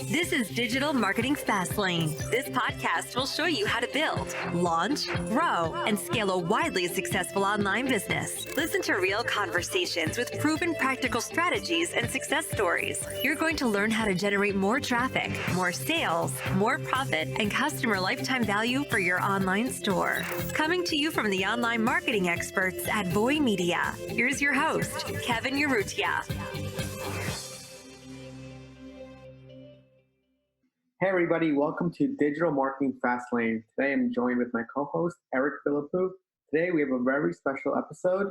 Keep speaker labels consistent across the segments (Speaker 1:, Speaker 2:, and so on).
Speaker 1: This is Digital Marketing Fastlane. This podcast will show you how to build, launch, grow, and scale a widely successful online business. Listen to real conversations with proven practical strategies and success stories. You're going to learn how to generate more traffic, more sales, more profit, and customer lifetime value for your online store. Coming to you from the online marketing experts at Voy Media, here's your host, Kevin Urrutia.
Speaker 2: Hey everybody, welcome to Digital Marketing Fastlane. Today I'm joined with my co-host, Eric Philippou. Today we have a very special episode.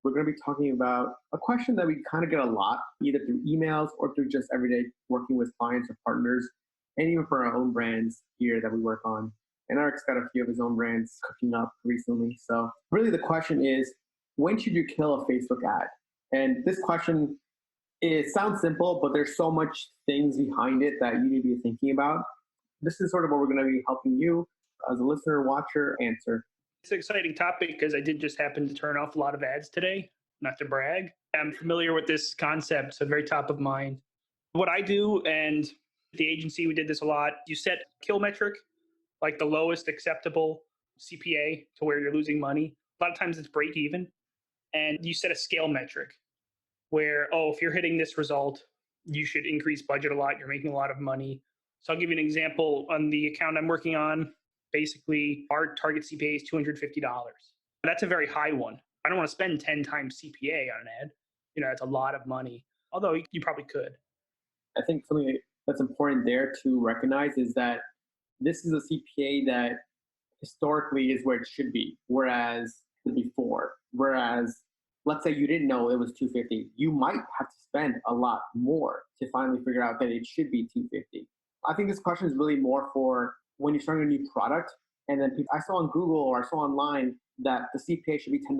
Speaker 2: We're going to be talking about a question that we kind of get a lot, either through emails or through just everyday working with clients or partners, and even for our own brands here that we work on. And Eric's got a few of his own brands cooking up recently. So really the question is, when should you kill a Facebook ad? And this question, it sounds simple, but there's so much things behind it that you need to be thinking about. This is sort of what we're going to be helping you as a listener, watcher, answer.
Speaker 3: It's an exciting topic because I did just happen to turn off a lot of ads today, not to brag. I'm familiar with this concept, so very top of mind. What I do, and the agency, we did this a lot, you set kill metric, like the lowest acceptable CPA to where you're losing money. A lot of times it's break even. And you set a scale metric where, if you're hitting this result, you should increase budget a lot. You're making a lot of money. So I'll give you an example. On the account I'm working on, basically our target CPA is $250. That's a very high one. I don't want to spend 10 times CPA on an ad. It's a lot of money, although you probably could.
Speaker 2: I think something that's important there to recognize is that this is a CPA that historically is where it should be, whereas let's say you didn't know it was $250. You might have to spend a lot more to finally figure out that it should be $250. I think this question is really more for when you're starting a new product. And then I saw on Google or I saw online that the CPA should be $10.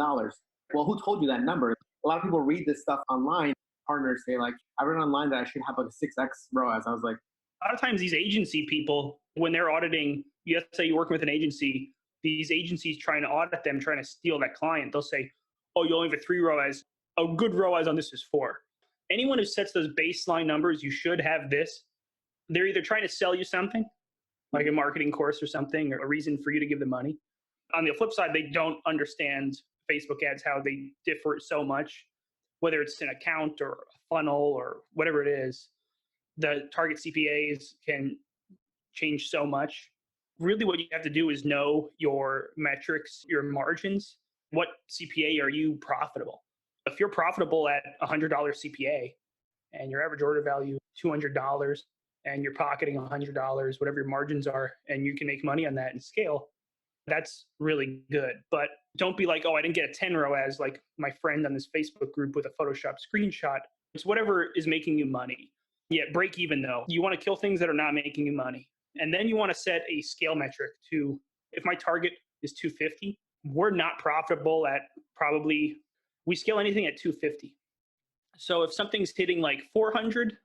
Speaker 2: Well, who told you that number? A lot of people read this stuff online. Partners say like, I read online that I should have like a 6X ROAS. I was like,
Speaker 3: a lot of times these agency people, when they're auditing, let's say you're working with an agency, these agencies trying to audit them, trying to steal that client, they'll say, you only have a 3 ROAS. A good ROAS on this is 4. Anyone who sets those baseline numbers, you should have this. They're either trying to sell you something, like a marketing course or something, or a reason for you to give them money. On the flip side, they don't understand Facebook ads, how they differ so much, whether it's an account or a funnel or whatever it is. The target CPAs can change so much. Really what you have to do is know your metrics, your margins. What CPA are you profitable? If you're profitable at $100 CPA and your average order value $200 and you're pocketing $100, whatever your margins are, and you can make money on that and scale, that's really good. But don't be like, I didn't get a 10 ROAS like my friend on this Facebook group with a Photoshop screenshot. It's whatever is making you money. Yeah, break even though. You want to kill things that are not making you money. And then you want to set a scale metric to, if my target is 250, we're not profitable at we scale anything at 250. So if something's hitting like 400,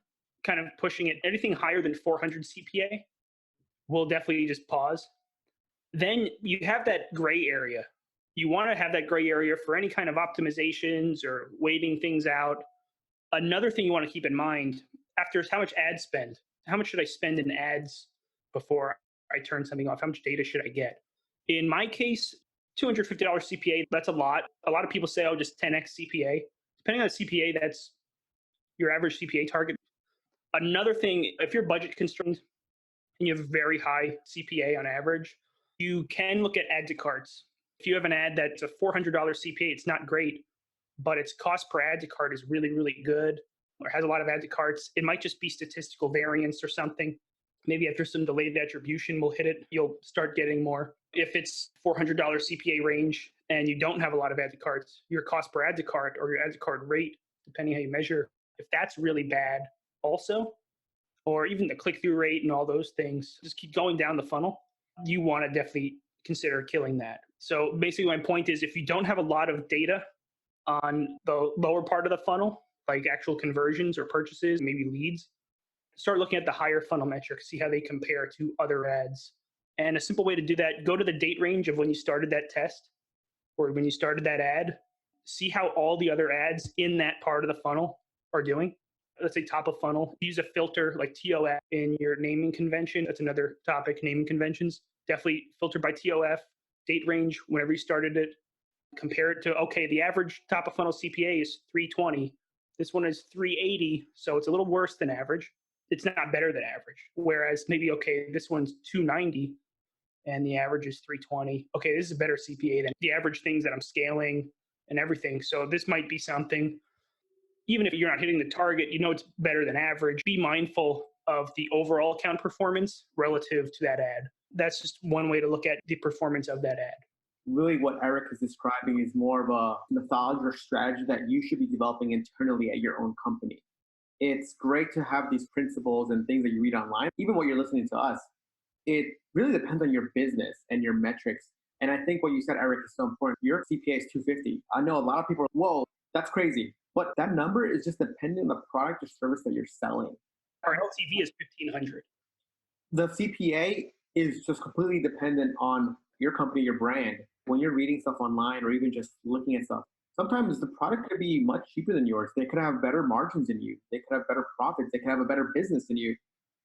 Speaker 3: kind of pushing it, anything higher than 400 CPA, we'll definitely just pause. Then you have that gray area. You want to have that gray area for any kind of optimizations or waiting things out. Another thing you want to keep in mind after is how much ad spend. How much should I spend in ads before I turn something off? How much data should I get? In my case, $250 CPA, that's a lot. A lot of people say, just 10x CPA. Depending on the CPA, that's your average CPA target. Another thing, if you're budget constrained and you have a very high CPA on average, you can look at add to carts. If you have an ad that's a $400 CPA, it's not great, but its cost per add to cart is really, really good, or has a lot of add to carts. It might just be statistical variance or something. Maybe after some delayed attribution will hit it, you'll start getting more. If it's $400 CPA range and you don't have a lot of add to carts, your cost per add to cart or your add to cart rate, depending how you measure, if that's really bad also, or even the click-through rate and all those things, just keep going down the funnel, you want to definitely consider killing that. So basically my point is, if you don't have a lot of data on the lower part of the funnel, like actual conversions or purchases, maybe leads, start looking at the higher funnel metrics, see how they compare to other ads. And a simple way to do that, go to the date range of when you started that test or when you started that ad, see how all the other ads in that part of the funnel are doing. let's say top of funnel. Use a filter like TOF in your naming convention. That's another topic, naming conventions. Definitely filter by TOF, date range, whenever you started it. Compare it to, okay, the average top of funnel CPA is 320. This one is 380, so it's a little worse than average. It's not better than average. Whereas maybe, okay, this one's 290 and the average is 320. Okay, this is a better CPA than the average things that I'm scaling and everything. So this might be something, even if you're not hitting the target, it's better than average. Be mindful of the overall account performance relative to that ad. That's just one way to look at the performance of that ad.
Speaker 2: Really what Eric is describing is more of a methodology or strategy that you should be developing internally at your own company. It's great to have these principles and things that you read online, even what you're listening to us. It really depends on your business and your metrics. And I think what you said, Eric, is so important. Your CPA is 250. I know a lot of people are, whoa, that's crazy. But that number is just dependent on the product or service that you're selling.
Speaker 3: Our LTV is 1,500.
Speaker 2: The CPA is just completely dependent on your company, your brand. When you're reading stuff online or even just looking at stuff, sometimes the product could be much cheaper than yours. They could have better margins than you. They could have better profits. They could have a better business than you.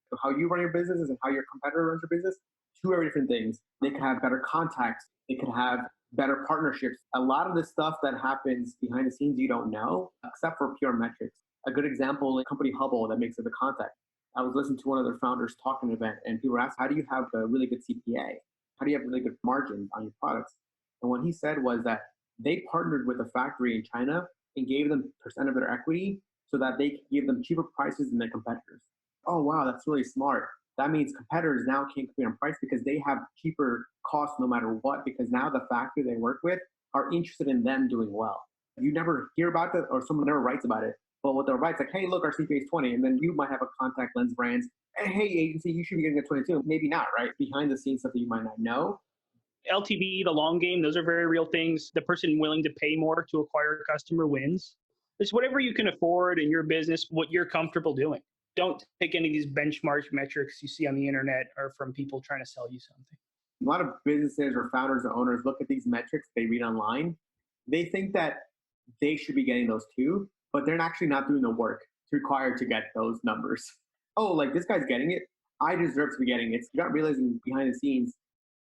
Speaker 2: So how you run your business and how your competitor runs your business, two very different things. They could have better contacts. They could have better partnerships. A lot of the stuff that happens behind the scenes you don't know, except for pure metrics. A good example, a company Hubble that makes it the contact. I was listening to one of their founders talk at an event, and people were asked, how do you have a really good CPA? How do you have really good margins on your products? And what he said was that they partnered with a factory in China and gave them % of their equity so that they could give them cheaper prices than their competitors. Oh, wow, that's really smart. That means competitors now can't compete on price because they have cheaper costs no matter what, because now the factory they work with are interested in them doing well. You never hear about it or someone never writes about it. But what they'll write is like, hey, look, our CPA is 20. And then you might have a contact lens brands. Hey, agency, you should be getting a 22. Maybe not, right? Behind the scenes stuff that you might not know.
Speaker 3: LTV, the long game, those are very real things. The person willing to pay more to acquire a customer wins. It's whatever you can afford in your business, what you're comfortable doing. Don't take any of these benchmark metrics you see on the internet or from people trying to sell you something.
Speaker 2: A lot of businesses or founders or owners look at these metrics they read online. They think that they should be getting those too, but they're actually not doing the work required to get those numbers. Oh, like this guy's getting it. I deserve to be getting it. You're not realizing behind the scenes,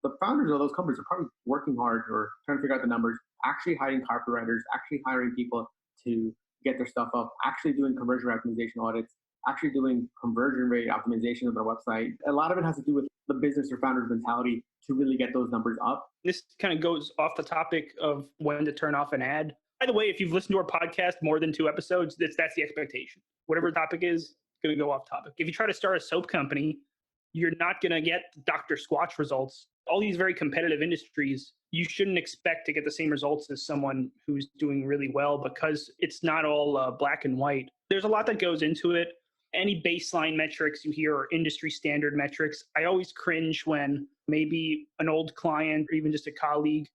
Speaker 2: the founders of those companies are probably working hard or trying to figure out the numbers, actually hiring copywriters, actually hiring people to get their stuff up, actually doing conversion optimization audits, actually doing conversion rate optimization of their website. A lot of it has to do with the business or founder's mentality to really get those numbers up.
Speaker 3: This kind of goes off the topic of when to turn off an ad. By the way, if you've listened to our podcast more than 2 episodes, that's the expectation. Whatever the topic is, going to go off topic. If you try to start a soap company, you're not going to get Dr. Squatch results. All these very competitive industries, you shouldn't expect to get the same results as someone who's doing really well because it's not all black and white. There's a lot that goes into it. Any baseline metrics you hear are industry standard metrics. I always cringe when maybe an old client or even just a colleague,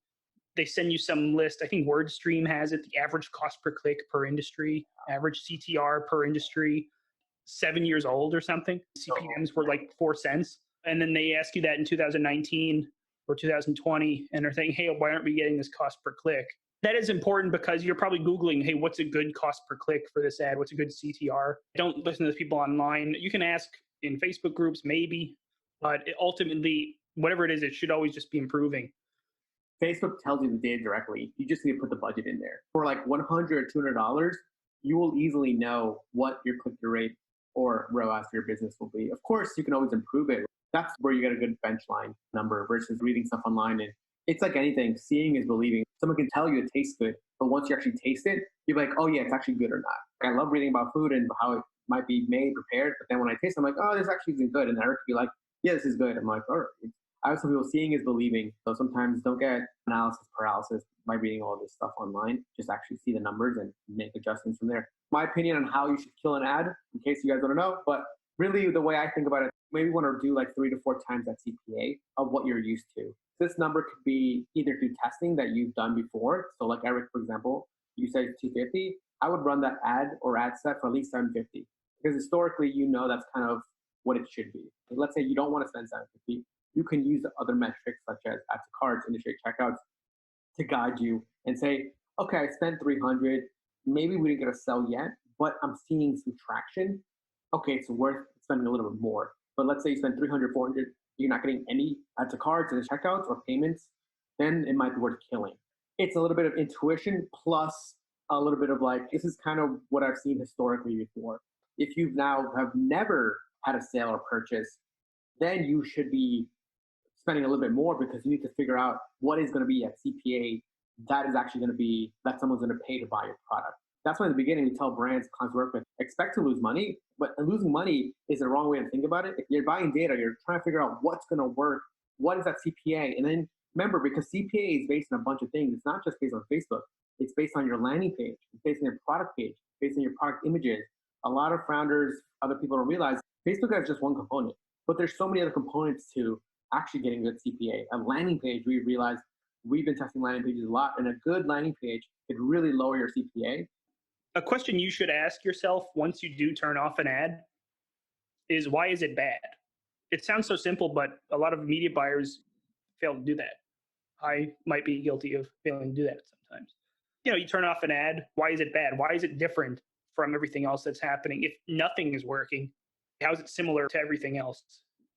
Speaker 3: they send you some list. I think WordStream has it, the average cost per click per industry, average CTR per industry, 7 years old or something. CPMs were like 4 cents. And then they ask you that in 2019 or 2020, and they're saying, hey, why aren't we getting this cost per click? That is important because you're probably Googling, hey, what's a good cost per click for this ad? What's a good CTR? Don't listen to the people online. You can ask in Facebook groups, maybe, but ultimately, whatever it is, it should always just be improving.
Speaker 2: Facebook tells you the data directly. You just need to put the budget in there. For like $100 or $200, you will easily know what your click-through rate or ROAS for your business will be. Of course, you can always improve it. That's where you get a good benchline number versus reading stuff online. And it's like anything, seeing is believing. Someone can tell you it tastes good, but once you actually taste it, you're like, oh yeah, it's actually good or not. I love reading about food and how it might be made, prepared, but then when I taste it, I'm like, oh, this actually isn't good. And Eric could be like, yeah, this is good. I'm like, all right. I have some people, seeing is believing. So sometimes don't get analysis paralysis by reading all this stuff online. Just actually see the numbers and make adjustments from there. My opinion on how you should kill an ad, in case you guys want to know, but really the way I think about it, maybe want to do like 3 to 4 times that CPA of what you're used to. This number could be either through testing that you've done before. So like Eric, for example, you said 250. I would run that ad or ad set for at least 750 because historically, you know, that's kind of what it should be. Let's say you don't want to spend 750. You can use other metrics such as add to carts, initiate checkouts to guide you and say, okay, I spent 300. Maybe we didn't get a sell yet, but I'm seeing some traction. Okay, it's worth spending a little bit more. But let's say you spend 300, 400, you're not getting any add to carts and checkouts or payments, then it might be worth killing. It's a little bit of intuition plus a little bit of like, this is kind of what I've seen historically before. If you now have never had a sale or purchase, then you should be spending a little bit more because you need to figure out what is going to be at CPA that is actually going to be that someone's going to pay to buy your product. That's why in the beginning we tell brands, clients work with, expect to lose money, but losing money is the wrong way to think about it. If you're buying data, you're trying to figure out what's going to work, what is that CPA, and then remember, because CPA is based on a bunch of things, it's not just based on Facebook. It's based on your landing page, it's based on your product page, based on your product images. A lot of founders, other people don't realize Facebook has just one component, but there's so many other components to actually getting good CPA. A landing page, we realized we've been testing landing pages a lot, and a good landing page could really lower your CPA.
Speaker 3: A question you should ask yourself once you do turn off an ad is, why is it bad? It sounds so simple, but a lot of media buyers fail to do that. I might be guilty of failing to do that sometimes. You turn off an ad. Why is it bad? Why is it different from everything else that's happening? If nothing is working, how is it similar to everything else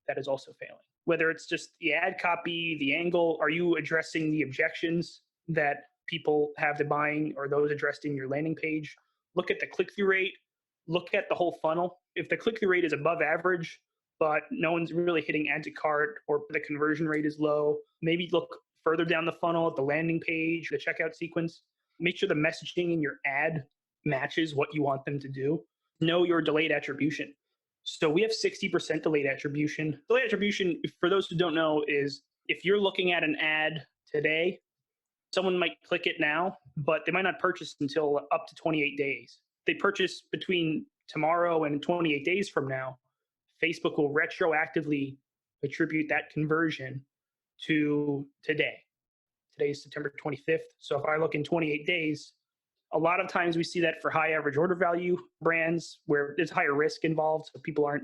Speaker 3: that is also failing? Whether it's just the ad copy, the angle, are you addressing the objections that people have to buying or those addressed in your landing page? Look at the click-through rate. Look at the whole funnel. If the click-through rate is above average, but no one's really hitting add to cart or the conversion rate is low, maybe look further down the funnel at the landing page, the checkout sequence. Make sure the messaging in your ad matches what you want them to do. Know your delayed attribution. So we have 60% delayed attribution. Delayed attribution, for those who don't know, is if you're looking at an ad today, someone might click it now, but they might not purchase until up to 28 days. If they purchase between tomorrow and 28 days from now, Facebook will retroactively attribute that conversion to today. Today is September 25th. So if I look in 28 days, a lot of times we see that for high average order value brands where there's higher risk involved, so people aren't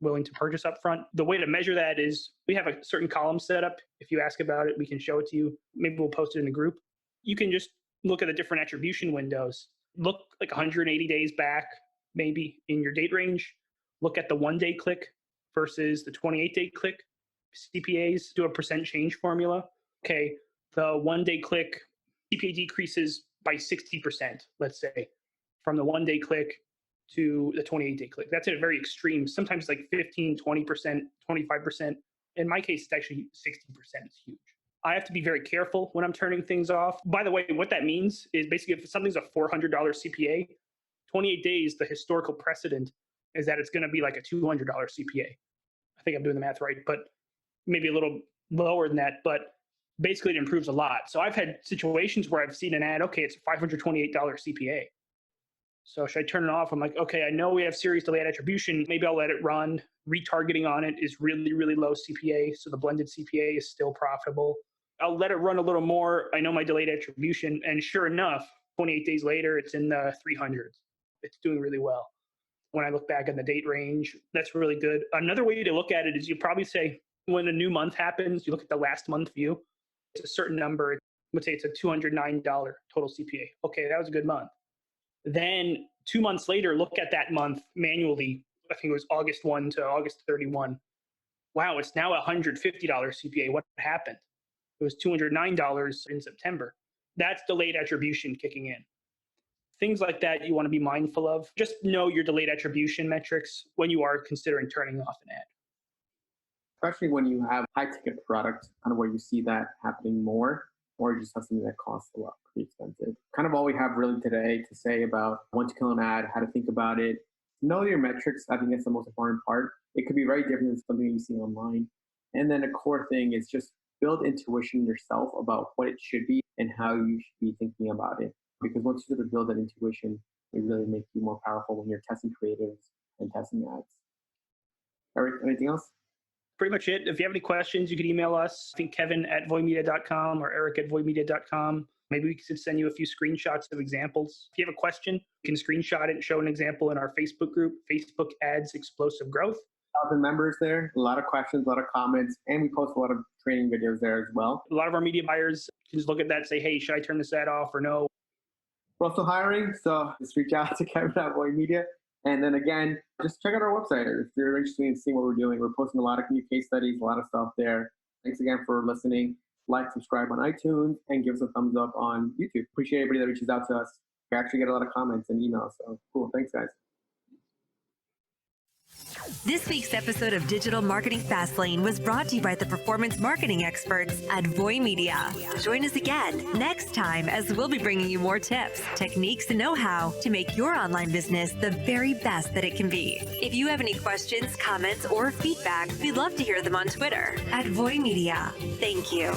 Speaker 3: willing to purchase up front. The way to measure that is we have a certain column set up. If you ask about it, we can show it to you. Maybe we'll post it in the group. You can just look at the different attribution windows. Look like 180 days back, maybe in your date range. Look at the 1-day click versus the 28-day click. CPAs do a percent change formula. Okay, the 1-day click CPA decreases by 60%, let's say, from the 1-day click to the 28-day click. That's at a very extreme, sometimes like 15, 20%, 25%. In my case, it's actually 60%. It's huge. I have to be very careful when I'm turning things off. By the way, what that means is basically if something's a $400 CPA, 28 days, the historical precedent is that it's going to be like a $200 CPA. I think I'm doing the math right, but maybe a little lower than that. But basically it improves a lot. So I've had situations where I've seen an ad, okay, it's a $528 CPA. So should I turn it off? I'm like, okay, I know we have serious delayed attribution. Maybe I'll let it run. Retargeting on it is really, really low CPA. So the blended CPA is still profitable. I'll let it run a little more. I know my delayed attribution. And sure enough, 28 days later, it's in the 300s. It's doing really well. When I look back on the date range, that's really good. Another way to look at it is you probably say when a new month happens, you look at the last month view. It's a certain number. Let's say it's a $209 total CPA. Okay, that was a good month. Then 2 months later, look at that month manually. I think it was August 1 to August 31. Wow, it's now a $150 CPA. What happened? It was $209 in September. That's delayed attribution kicking in. Things like that you want to be mindful of. Just know your delayed attribution metrics when you are considering turning off an ad.
Speaker 2: Especially when you have high ticket products, kind of where you see that happening more, or you just have something that costs a lot, pretty expensive. Kind of all we have really today to say about when to kill an ad, how to think about it. Know your metrics. I think that's the most important part. It could be very different than something you see online. And then a core thing is just build intuition yourself about what it should be and how you should be thinking about it. Because once you sort of build that intuition, it really makes you more powerful when you're testing creatives and testing ads. Eric, anything else?
Speaker 3: Pretty much it. If you have any questions, you can email us. I think Kevin@voymedia.com or Eric@voymedia.com. Maybe we could send you a few screenshots of examples. If you have a question, you can screenshot it and show an example in our Facebook group, Facebook Ads Explosive Growth.
Speaker 2: 1,000 members there, a lot of questions, a lot of comments, and we post a lot of training videos there as well.
Speaker 3: A lot of our media buyers can just look at that and say, hey, should I turn this ad off or no?
Speaker 2: We're also hiring, so just reach out to Kevin at Voy Media. And then again, just check out our website if you're interested in seeing what we're doing. We're posting a lot of new case studies, a lot of stuff there. Thanks again for listening. Like, subscribe on iTunes, and give us a thumbs up on YouTube. Appreciate everybody that reaches out to us. We actually get a lot of comments and emails. So cool. Thanks, guys.
Speaker 1: This week's episode of Digital Marketing Fastlane was brought to you by the performance marketing experts at Voy Media. Join us again next time as we'll be bringing you more tips, techniques, and know-how to make your online business the very best that it can be. If you have any questions, comments, or feedback, we'd love to hear them on Twitter at Voy Media. Thank you.